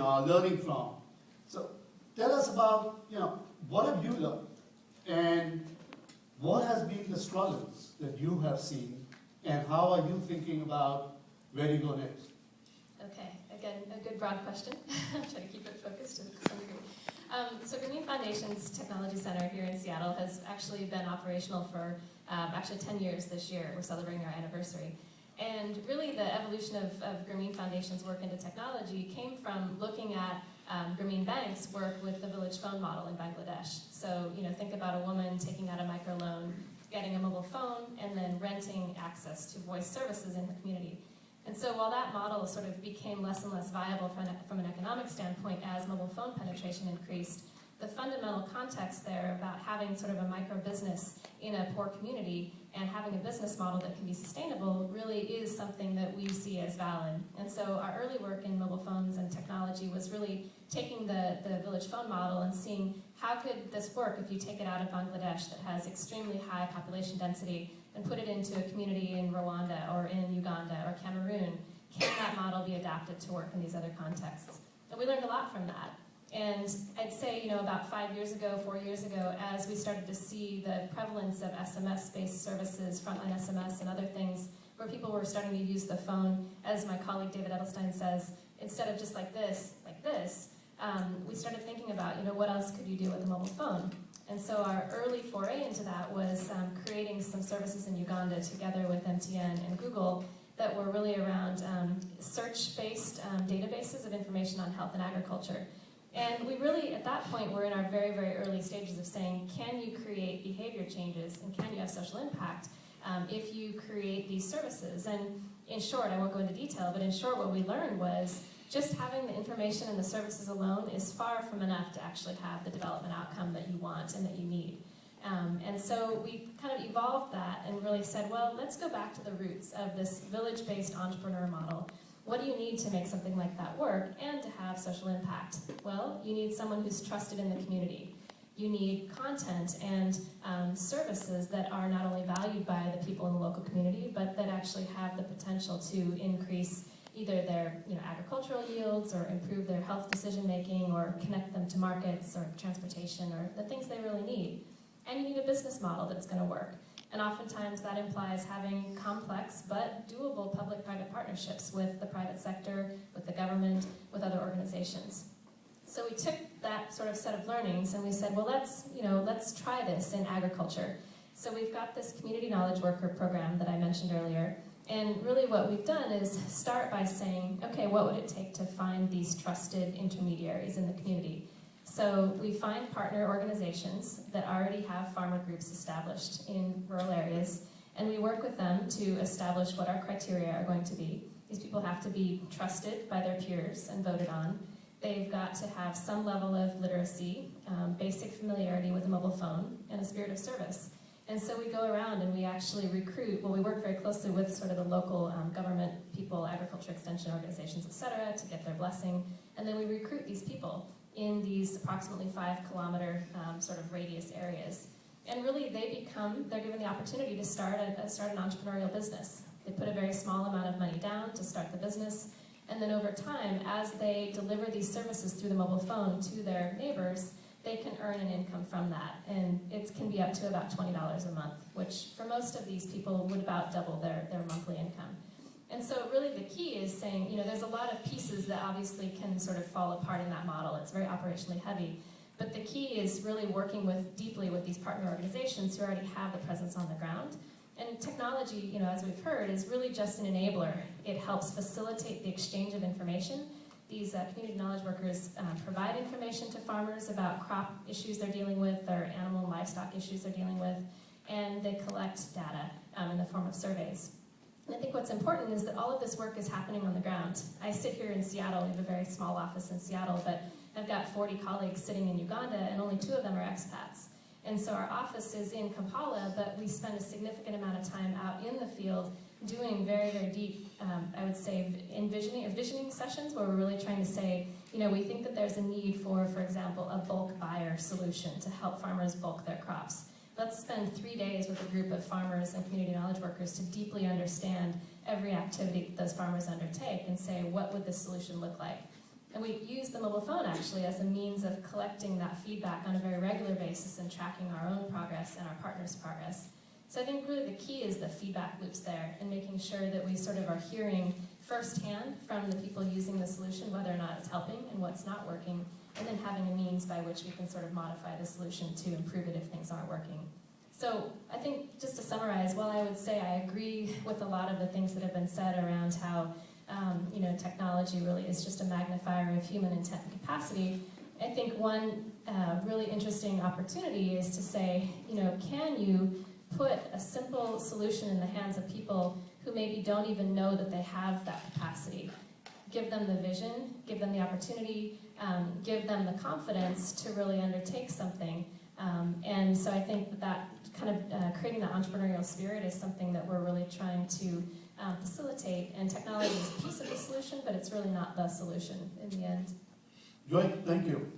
are learning from. So tell us about, what have you learned? And what has been the struggles that you have seen? And how are you thinking about where to go next? Okay, again, a good broad question. I'll try to keep it focused to some degree. So Grameen Foundation's Technology Center here in Seattle has actually been operational for actually 10 years this year. We're celebrating our anniversary. And really the evolution of Grameen Foundation's work into technology came from looking at Grameen Bank's work with the village phone model in Bangladesh. So, think about a woman taking out a microloan, getting a mobile phone, and then renting access to voice services in the community. And so while that model sort of became less and less viable from an economic standpoint as mobile phone penetration increased, the fundamental context there about having sort of a micro business in a poor community and having a business model that can be sustainable really is something that we see as valid. And so our early work in mobile phones and technology was really taking the village phone model and seeing how could this work if you take it out of Bangladesh that has extremely high population density and put it into a community in Rwanda or in Uganda or Cameroon. Can that model be adapted to work in these other contexts? And we learned a lot from that. And I'd say, about 5 years ago, 4 years ago, as we started to see the prevalence of SMS-based services, frontline SMS and other things, where people were starting to use the phone, as my colleague David Edelstein says, instead of just like this, we started thinking about, what else could you do with a mobile phone? And so our early foray into that was creating some services in Uganda together with MTN and Google that were really around search-based databases of information on health and agriculture. And we really, at that point, were in our very, very early stages of saying, can you create behavior changes and can you have social impact if you create these services? And in short, I won't go into detail, but in short, what we learned was just having the information and the services alone is far from enough to actually have the development outcome that you want and that you need. And so we kind of evolved that and really said, well, let's go back to the roots of this village-based entrepreneur model. What do you need to make something like that work and to have social impact? Well, you need someone who's trusted in the community. You need content and services that are not only valued by the people in the local community, but that actually have the potential to increase either their agricultural yields or improve their health decision-making or connect them to markets or transportation or the things they really need. And you need a business model that's going to work. And oftentimes that implies having complex but doable public-private partnerships with the private sector, with the government, with other organizations. So we took that sort of set of learnings and we said, well, let's try this in agriculture. So we've got this community knowledge worker program that I mentioned earlier. And really what we've done is start by saying, okay, what would it take to find these trusted intermediaries in the community? So we find partner organizations that already have farmer groups established in rural areas, and we work with them to establish what our criteria are going to be. These people have to be trusted by their peers and voted on. They've got to have some level of literacy, basic familiarity with a mobile phone, and a spirit of service. And so we go around and we actually recruit, we work very closely with sort of the local government people, agriculture extension organizations, et cetera, to get their blessing. And then we recruit these people in these approximately 5-kilometer sort of radius areas. And really they're given the opportunity to start an entrepreneurial business. They put a very small amount of money down to start the business. And then over time, as they deliver these services through the mobile phone to their neighbors, they can earn an income from that. And it can be up to about $20 a month, which for most of these people would about double their monthly income. And so really the key is saying, there's a lot of pieces that obviously can sort of fall apart in that model. It's very operationally heavy. But the key is really working deeply with these partner organizations who already have the presence on the ground. And technology, as we've heard, is really just an enabler. It helps facilitate the exchange of information. These community knowledge workers provide information to farmers about crop issues they're dealing with or animal and livestock issues they're dealing with, and they collect data in the form of surveys. And I think what's important is that all of this work is happening on the ground. I sit here in Seattle. We have a very small office in Seattle, but I've got 40 colleagues sitting in Uganda, and only 2 of them are expats. And so our office is in Kampala, but we spend a significant amount of time out in the field doing very, very deep, I would say, envisioning sessions where we're really trying to say, we think that there's a need for example, a bulk buyer solution to help farmers bulk their crops. Let's spend 3 days with a group of farmers and community knowledge workers to deeply understand every activity that those farmers undertake and say, what would this solution look like? And we use the mobile phone actually as a means of collecting that feedback on a very regular basis and tracking our own progress and our partners' progress. So I think really the key is the feedback loops there and making sure that we sort of are hearing firsthand from the people using the solution whether or not it's helping and what's not working, and then having a means by which we can sort of modify the solution to improve it if things aren't working. So I think just to summarize, while I would say I agree with a lot of the things that have been said around how technology really is just a magnifier of human intent and capacity, I think one really interesting opportunity is to say, can you put a simple solution in the hands of people who maybe don't even know that they have that capacity? Give them the vision, give them the opportunity, give them the confidence to really undertake something. And so I think that kind of creating that entrepreneurial spirit is something that we're really trying to facilitate. And technology is a piece of the solution, but it's really not the solution in the end. Joy, thank you.